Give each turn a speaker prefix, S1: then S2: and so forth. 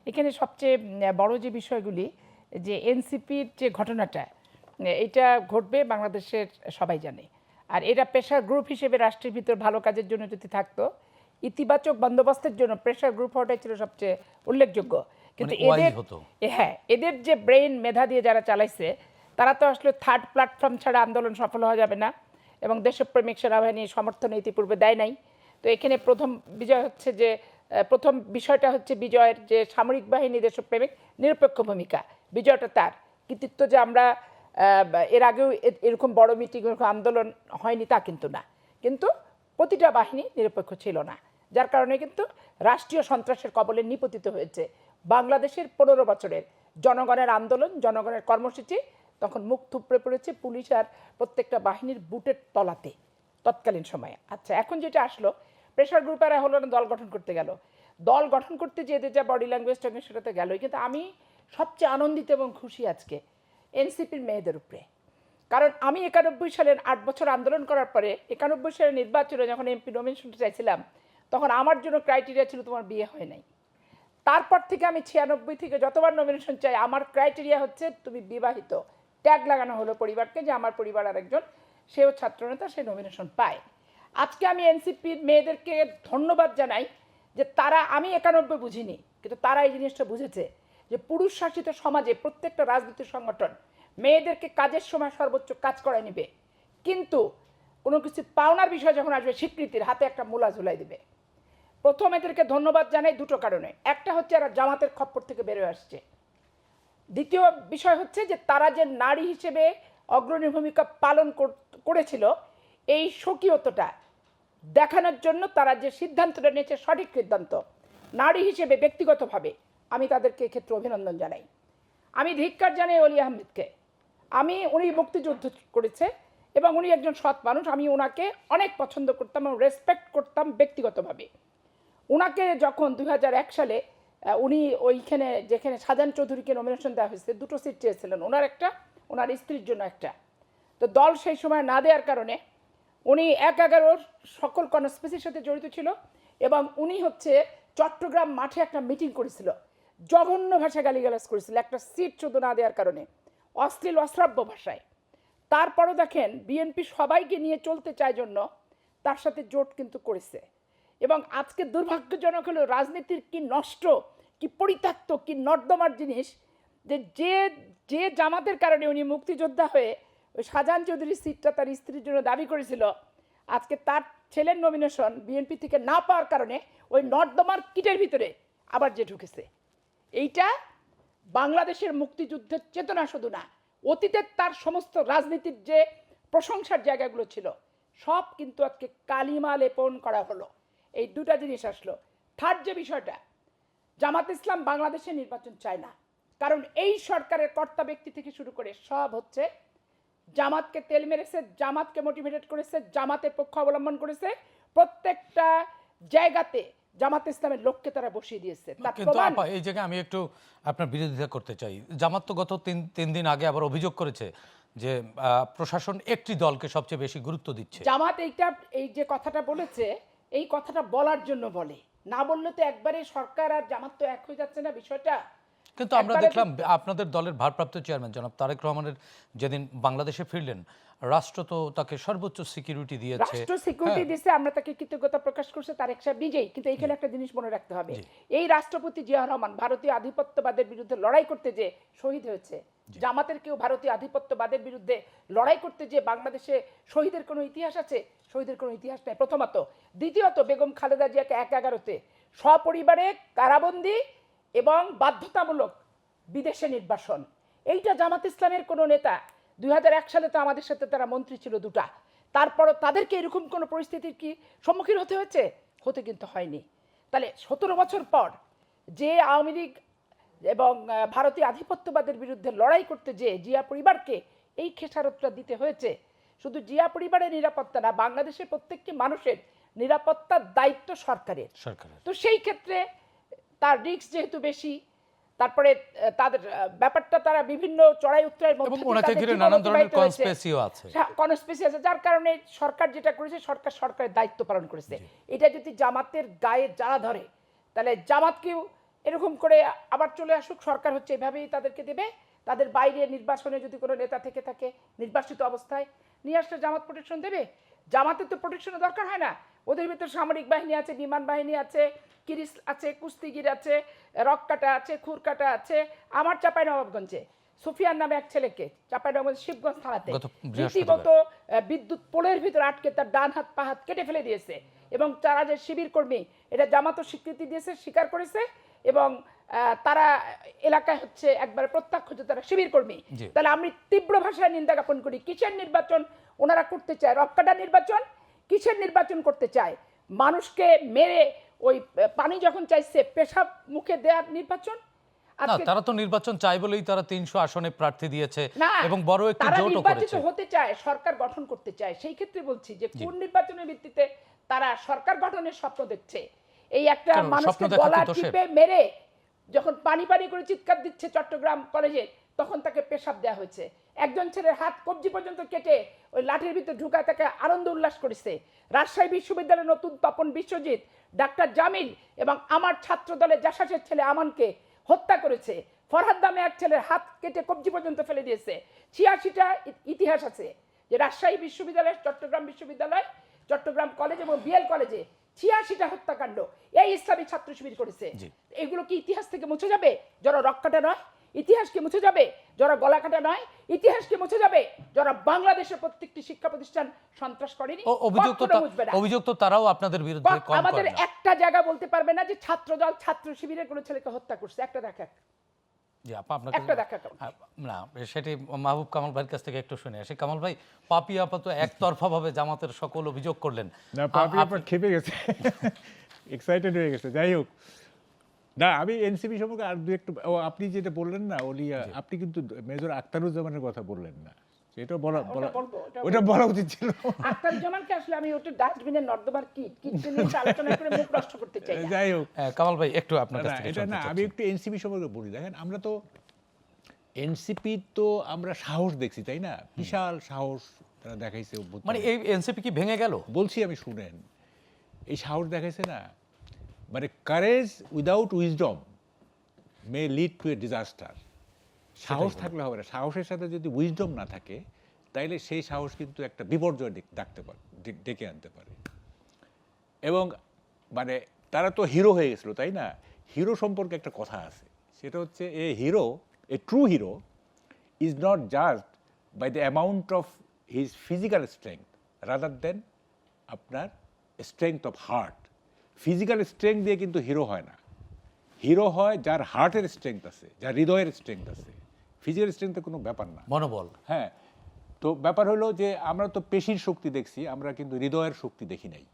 S1: এখানে সবচেয়ে বড় যে বিষয়গুলি যে এনসিপির যে ঘটনাটা এটা ঘটবে বাংলাদেশের সবাই জানে। আর এরা প্রেশার গ্রুপ হিসেবে রাষ্ট্রের ভিতর ভালো কাজের জন্য যদি থাকতো, ইতিবাচক বন্দোবস্তের জন্য প্রেশার গ্রুপ হওয়াটাই ছিল সবচেয়ে উল্লেখযোগ্য। কিন্তু এদের এদের যে ব্রেইন মেধা দিয়ে যারা চালাইছে তারা তো আসলে থার্ড প্ল্যাটফর্ম ছাড়া আন্দোলন সফল হওয়া যাবে না, এবং দেশপ্রেমিক সেনাবাহিনীর সমর্থন ইতিপূর্বে দেয় নাই। তো এখানে প্রথম বিজয় হচ্ছে যে প্রথম বিষয়টা হচ্ছে বিজয়ের যে সামরিক বাহিনী দেশপ্রেমিক নিরপেক্ষ ভূমিকা, বিজয়টা তার কৃতিত্ব। যে আমরা এর আগেও এরকম বড় মিটিং এরকম আন্দোলন হয়নি তা কিন্তু না, কিন্তু প্রতিটা বাহিনী নিরপেক্ষ ছিল না, যার কারণে কিন্তু রাষ্ট্রীয় সন্ত্রাসের কবলে নিপতিত হয়েছে বাংলাদেশের 15 বছরের জনগণের আন্দোলন, জনগণের কর্মসূচি তখন মুখ থুপড়ে পড়েছে পুলিশ আর প্রত্যেকটা বাহিনীর বুটের তলাতে তৎকালীন সময়ে। আচ্ছা, এখন যেটা আসলো, প্রেশার গ্রুপেরা হলো না দল গঠন করতে গেল, দল গঠন করতে যেতে যা বডি ল্যাঙ্গুয়েজ টঙ্গে সেটাতে গেলই। কিন্তু আমি সবচেয়ে আনন্দিত এবং খুশি আজকে এনসিপির মেয়েদের উপরে, কারণ আমি 91 সালের 8 বছর আন্দোলন করার পরে 91 সালের নির্বাচনে যখন এমপি নমিনেশনটা চাইছিলাম, তখন আমার জন্য ক্রাইটেরিয়া ছিল তোমার বিয়ে হয় নাই। তারপর থেকে আমি 96 থেকে যতবার নমিনেশন চাই আমার ক্রাইটেরিয়া হচ্ছে তুমি বিবাহিত। ট্যাগ লাগানো হলো পরিবারকে যে আমার পরিবার আরেকজন সেও ছাত্রনেতা, সে নমিনেশন পায়। আজকে আমি এনসিপির মেয়েদেরকে ধন্যবাদ জানাই যে তারা, আমি 91 বুঝিনি কিন্তু তারা এই জিনিসটা বুঝেছে যে পুরুষ শাসিত সমাজে প্রত্যেকটা রাজনৈতিক সংগঠন মেয়েদেরকে কাজের সময় সর্বোচ্চ কাজ করায় নিবে, কিন্তু কোনো কিছু পাওনার বিষয় যখন আসবে স্বীকৃতির হাতে একটা মূলা ঝুলাই দিবে। প্রথম এদেরকে ধন্যবাদ জানাই দুটো কারণে, একটা হচ্ছে এরা জামাতের খপ্পর থেকে বেরোয় আসছে, দ্বিতীয় বিষয় হচ্ছে যে তারা যে নারী হিসেবে অগ্রণী ভূমিকা পালন করেছিল এই স্বকীয়তাটা দেখানোর জন্য তারা যে সিদ্ধান্তটা নিয়েছে সঠিক সিদ্ধান্ত। নারী হিসেবে ব্যক্তিগতভাবে আমি তাদেরকে এক্ষেত্রে অভিনন্দন জানাই। আমি ধিক্কার জানাই অলি আহমেদকে। উনি মুক্তিযুদ্ধ করেছে এবং উনি একজন সৎ মানুষ, আমি ওনাকে অনেক পছন্দ করতাম এবং রেসপেক্ট করতাম ব্যক্তিগতভাবে। ওনাকে যখন 2001 সালে উনি ওইখানে যেখানে শাহজাহান চৌধুরীকে নমিনেশন দেওয়া হয়েছে, দুটো সিট চেয়েছিলেন, ওনার একটা, ওনার স্ত্রীর জন্য একটা। তো দল সেই সময় না দেওয়ার কারণে উনি 1/11 সকল কনস্পিরেসির সাথে জড়িত ছিল এবং উনি হচ্ছে চট্টগ্রাম মাঠে একটা মিটিং করেছিল, জঘন্য ভাষায় গালিগালাজ করেছিল একটা সিট শুধু না দেওয়ার কারণে, অশ্লীল অশ্রাব্য ভাষায়। তারপরও দেখেন বিএনপি সবাইকে নিয়ে চলতে চায় জন্য তার সাথে জোট কিন্তু করেছে। এবং আজকে দুর্ভাগ্যজনক হলো রাজনীতির কি নষ্ট, কি পরিত্যক্ত, কি নর্দমার জিনিস যে যে যে জামাতের কারণে উনি মুক্তিযোদ্ধা হয়ে ওই শাহজাহান চৌধুরীর সিটটা তার স্ত্রীর জন্য দাবি করেছিল, আজকে তার ছেলের নমিনেশন বিএনপি থেকে না পাওয়ার কারণে ওই নর্দমার কিটের ভিতরে আবার যে ঢুকেছে। এইটা বাংলাদেশের মুক্তিযুদ্ধের চেতনা শুধু না, অতীতের তার সমস্ত রাজনীতির যে প্রশংসার জায়গাগুলো ছিল সব কিন্তু আজকে কালিমা লেপন করা হলো। এই দুটা জিনিস আসলো। থার্ড যে বিষয়টা, জামাত ইসলাম বাংলাদেশে নির্বাচন চায় না, কারণ এই সরকারের কর্তা ব্যক্তি থেকে শুরু করে সব হচ্ছে জামাতকে তেল মেরেছে, জামাতকে মোটিভেটেড করেছে, জামাতের পক্ষ অবলম্বন করেছে, প্রত্যেকটা জায়গাতে জামাত ইসলামের লোককে তারা বসিয়ে দিয়েছে।
S2: কিন্তু এই জায়গায় আমি একটু আপনার বিরোধিতা করতে চাই। জামাত তো গত তিন দিন আগে আবার অভিযোগ করেছে যে প্রশাসন একটি দলকে সবচেয়ে বেশি গুরুত্ব দিচ্ছে।
S1: জামাত এই যে কথাটা বলেছে, এই কথাটা বলার জন্য বলে, না বললে তো একবারে সরকার আর জামাত তো এক হয়ে যাচ্ছে না বিষয়টা।
S2: কিন্তু আমরা দেখলাম আপনাদের দলের ভারপ্রাপ্ত চেয়ারম্যান জনাব তারেক রহমানের যেদিন বাংলাদেশে ফিরলেন, রাষ্ট্র তো তাকে সর্বোচ্চ সিকিউরিটি দিয়েছে,
S1: রাষ্ট্র সিকিউরিটি দিয়েছে, আমরা তাকে কৃতজ্ঞতা প্রকাশ করছি তারেক সাহেব নিজেই। কিন্তু এখানে একটা জিনিস মনে রাখতে হবে, এই রাষ্ট্রপতি জিয়াউর রহমান ভারতীয় আধিপত্যবাদের বিরুদ্ধে লড়াই করতে যে শহীদ হয়েছে। জামাতের কেউ ভারতীয় আধিপত্যবাদের বিরুদ্ধে লড়াই করতে যে বাংলাদেশে শহীদের কোনো ইতিহাস আছে? শহীদের কোনো ইতিহাস নেই, প্রথমত। দ্বিতীয়ত, বেগম খালেদা জিয়াকে 1/11-তে সপরিবারে কারাবন্দী এবং বাধ্যতামূলক বিদেশে নির্বাসন, এইটা জামাত ইসলামের কোনো নেতা 2001 সালে তো আমাদের সাথে তারা মন্ত্রী ছিল দুটা, তারপরও তাদেরকে এরকম কোনো পরিস্থিতির কি সম্মুখীন হতে হয়েছে? হতে কিন্তু হয়নি। তাহলে 17 বছর পর যে আওয়ামী লীগ এবং ভারতীয় আধিপত্যবাদের বিরুদ্ধে লড়াই করতে যে জিয়া পরিবারকে এই খেসারতটা দিতে হয়েছে, শুধু জিয়া পরিবারের নিরাপত্তা না, বাংলাদেশের প্রত্যেকটি মানুষের নিরাপত্তার দায়িত্ব সরকারের। তো সেই ক্ষেত্রে তার রিস্ক যেহেতু বেশি, তারপরে তাদের ব্যাপারটা তারা বিভিন্ন চড়াই উত্তরায়ের মধ্যে কনস্পিরেসি আছে, যার কারণে সরকার যেটা করেছে সরকারের দায়িত্ব পালন করেছে। এটা যদি জামাতের গায়ে জ্বালা ধরে তাহলে জামাতকেও এরকম করে আবার চলে আসুক, সরকার হচ্ছে এভাবেই তাদেরকে দেবে। তাদের বাইরে নির্বাচনে যদি কোনো নেতা থেকে থাকে নির্বাচিত অবস্থায় নিয়ে আসলে জামাত প্রোটেকশন দেবে। জামাতের তো প্রোটেকশনের দরকার হয় না, ওদের ভিতর সামরিক বাহিনী আছে, বিমান বাহিনী আছে, কিরিস আছে, কুস্তিগির আছে, রককাটা আছে, খুরকাটা আছে। আমার চাঁপাইনবাবগঞ্জে সুফিয়ান নামে এক ছেলেকে চাঁপাইনবাবগঞ্জ শিবগঞ্জ থানাতে
S2: গত বৃহস্পতিবার।
S1: রীতিমতো বিদ্যুৎ পোলের ভিতর আটকে তার ডান হাত পা হাত কেটে ফেলে দিয়েছে। এবং তারা যে শিবির কর্মী এটা জামাতও স্বীকৃতি দিয়েছে, স্বীকার করেছে। এবং তারা এলাকায় হচ্ছে একবার প্রত্যক্ষ যে তারা শিবির কর্মী।
S2: জি।
S1: তাহলে আমি তীব্র ভাষায় নিন্দা জ্ঞাপন করি। কিসের নির্বাচন ওনারা করতে চায়? রক্কাটা নির্বাচন? কিসের নির্বাচন করতে চায়? মানুষকে মেরে ওই পানি যখন চাইছে পেশাব মুখে দেওয়ার নির্বাচন?
S2: না,
S1: আজকে
S2: তারা তো নির্বাচন চাই বলেই তারা 300 আসনে প্রার্থী দিয়েছে
S1: না,
S2: এবং বড় একটি
S1: তারা
S2: জোটও
S1: নির্বাচিত
S2: করেছে।
S1: হতে চায়, সরকার গঠন করতে চায়। সেই ক্ষেত্রে বলছি যে কোন নির্বাচনের ভিত্তিতে তারা সরকার গঠনের স্বপ্ন দেখছে? এই একটা
S2: কেন,
S1: মানুষকে
S2: স্বপ্ন দেখা
S1: গলা
S2: কি দোষের?
S1: টিপে মেরে যখন পানি পানি করে চিৎকার দিচ্ছে চট্টগ্রাম কলেজে, তখন তাকে পেশাব দেওয়া হয়েছে। একজন ছেলের হাত কবজি পর্যন্ত কেটে ওই লাঠির ভিতরে ঢুকায় তাকে আনন্দ উল্লাস করেছে। রাজশাহী বিশ্ববিদ্যালয়ের নতুন তপন বিশ্বজিৎ, ডাক্তার জামিল এবং আমার ছাত্র দলের জাসাসের ছেলে আমানকে হত্যা করেছে। ফরহাদ নামে এক ছেলের হাত কেটে কবজি পর্যন্ত ফেলে দিয়েছে। 86টা ইতিহাস আছে যে রাজশাহী বিশ্ববিদ্যালয়, চট্টগ্রাম বিশ্ববিদ্যালয়, চট্টগ্রাম কলেজ এবং বিএল কলেজে 86টা হত্যাকাণ্ড এই ইসলামী ছাত্র শিবির করেছে।
S2: জি।
S1: এগুলো কি ইতিহাস থেকে মুছে যাবে? যারা রক্কাটা নয়? ইতিহাস কি মুছে যাবে? যারা গলা কাটা নয়? ইতিহাস কি মুছে যাবে? যারা বাংলাদেশের প্রত্যেকটি শিক্ষা প্রতিষ্ঠান সন্ত্রাস করেনি? কখনো মুছবে না।
S2: অভিযোগ তো তারাও আপনাদের বিরুদ্ধে কম
S1: আমাদের
S2: করে না।
S1: একটা জায়গা বলতে পারবে না যে ছাত্রদল ছাত্র শিবিরের কোনো ছেলেকে হত্যা করছে। একটা দেখা,
S2: জি, আপা আপনাকে
S1: একটা দেখা কেমন?
S2: না, সেটি মাহবুব কামাল ভাইয়ের কাছ থেকে একটু শুনে আসি। কামাল ভাই, পাপি আপা তো একতরফা ভাবে জামাতের সকল অভিযোগ করলেন।
S3: না, পাপি আপা খেপে গেছে, এক্সাইটেড হয়ে গেছে। যাই হোক, না আমি এনসিপি সম্পর্কে আর দু একটু, আপনি যেটা বললেন না ওলিয়া, আপনি কিন্তু মেজর আখতারুজ্জামানের কথা বললেন না। সেটা বলা
S1: বলবো,
S3: ওটা বলা উচিত ছিল।
S1: আখতারুজ্জামানকে আসলে আমি ওটা ডাস্টবিনের নর্দমার কিট নিয়ে আলোচনা করে মুখ নষ্ট করতে চাই না।
S3: যাই হোক,
S2: কামাল ভাই একটু আপনার কাছ
S3: না
S2: থেকে
S3: এটা
S2: শুনতে
S3: না,
S2: চাচ্ছি।
S3: আমি একটু এনসিপি সম্পর্কে বলি। দেখেন, আমরা তো এনসিপি তো আমরা সাহস দেখছি, তাই না? বিশাল সাহস তারা দেখাইছে অভ্যুত্থানে।
S2: মানে এই এনসিপি কি ভেঙে গেল?
S3: বলছি আমি, শুনেন, এই সাহস দেখাইছে না, মানে courage without wisdom may lead to a disaster. সাহস থাকলে হবে না, সাহসের সাথে যদি উইজডম না থাকে তাইলে সেই সাহস কিন্তু একটা বিপর্যয় ডাকতে পারে, ডেকে আনতে পারে। এবং মানে তারা তো হিরো হয়ে গেছিল, তাই না? হিরো সম্পর্কে একটা কথা আছে, সেটা হচ্ছে a hero, a true hero is not judged by the amount of his physical strength rather than আপনার strength of heart. Physical strength দিয়ে কিন্তু হিরো হয় না। হিরো হয় যার হার্টের স্ট্রেংথ আছে, যার হৃদয়ের স্ট্রেংথ আছে। ফিজিক্যাল স্ট্রেংথের কোনো ব্যাপার না।
S2: মনোবল।
S3: হ্যাঁ, তো ব্যাপার হলো যে আমরা তো পেশির শক্তি দেখছি, আমরা কিন্তু হৃদয়ের শক্তি দেখি নাই।